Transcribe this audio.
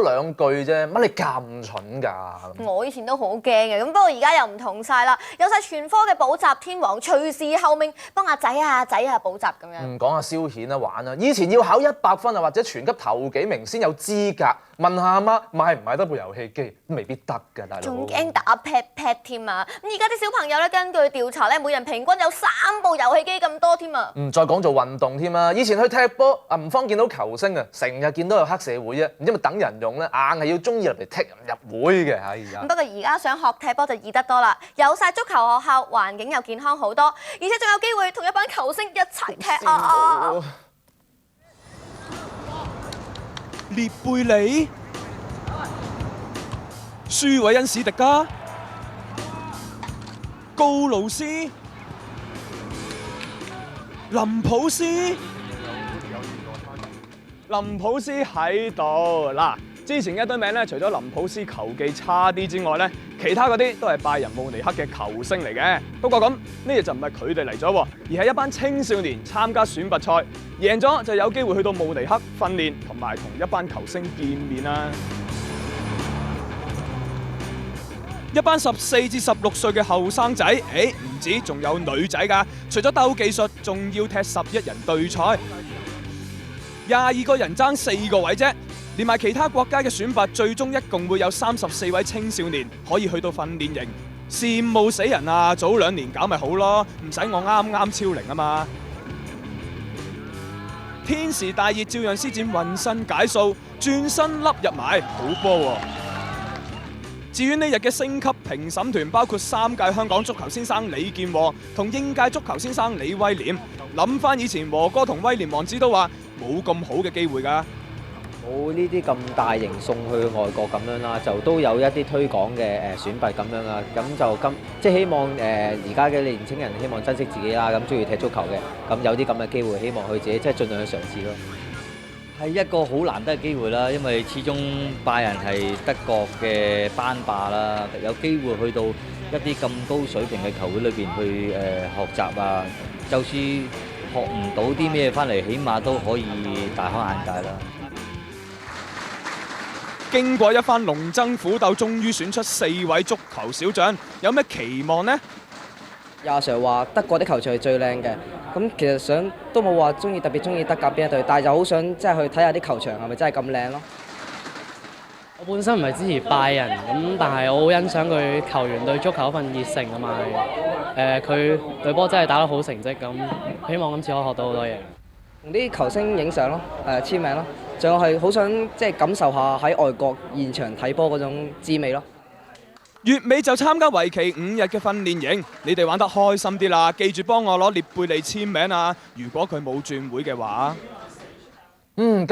兩句啫，乜你咁蠢㗎？我以前都好驚嘅，咁不過而家又唔同晒啦，有晒全科嘅補習天王，隨時候命幫阿仔啊補習咁樣。講下消遣啦，玩啦。以前要考100分啊，或者全級頭幾名先有資格。問下阿媽買唔買得部遊戲機，都未必得㗎，大佬。仲驚打 pat 添啊！咁而家啲小朋友咧，根據調查咧，每人平均有3部遊戲機咁多添啊！再講做運動添啊！以前去踢波啊，唔方見到球星啊，成日見到有黑社會啊，唔知咪等人用咧，硬係要中意入嚟踢人入會嘅。哎呀！不過而家想學踢波就易得多啦，有晒足球學校，環境又健康好多，而且仲有機會同一班球星一齊踢啊！列貝里、舒韋恩史迪加、高盧斯、林普斯。林普斯喺度嗱，之前一堆名咧，除咗林普斯球技差啲之外咧，其他嗰啲都係拜仁慕尼黑嘅球星嚟嘅。不過咁呢日就唔係佢哋嚟咗，而係一班青少年參加選拔賽，贏咗就有機會去到慕尼黑訓練，同埋同一班球星見面啦。一班14至16歲嘅後生仔，唔止仲有女仔㗎，除咗鬥技術，仲要踢11人對賽。22個人爭4個位啫，連埋其他國家嘅選拔，最終一共會有34位青少年可以去到訓練營，羨慕死人啊！早2年搞咪好咯，唔使我啱啱超齡啊嘛！天時大熱，照樣施展渾身解數，轉身粒入埋，好波喎！至於呢日嘅升級評審團，包括3屆香港足球先生李健和同應屆足球先生李威廉。諗翻以前和哥同威廉王子都話冇咁好嘅機會㗎。冇呢啲咁大型送去外國咁樣啦，就都有一啲推廣嘅選拔咁樣啦。咁就即係希望而家嘅年青人希望珍惜自己啦，咁中意踢足球嘅，咁有啲咁嘅機會，希望佢自己即係盡量去嘗試咯。係一個好難得嘅機會啦，因為始終拜仁係德國嘅班霸啦，有機會去到一啲咁高水平嘅球會裏邊去學習啊，就算學唔到啲咩翻嚟，起碼都可以大開眼界啦。經過一番龍爭虎鬥，終於選出4位足球小將，有咩期望呢？阿 Sir 話德國啲球場係最靚嘅，咁其實都冇話特別中意德甲邊一隊，但係就好想即係去睇下啲球場係咪真係咁靚咯。我本身唔係支持拜仁咁，但係我好欣賞佢球員對足球嗰份熱誠同埋佢對波真係打得好成績咁，希望今次可以學到好多嘢。同啲球星影相咯，簽名咯，仲有係好想即係感受下喺外國現場睇波嗰種滋味咯。月尾就參加為期5日嘅訓練營，你哋玩得開心啲啦！記住幫我攞列貝利簽名啊！如果佢冇轉會嘅話，今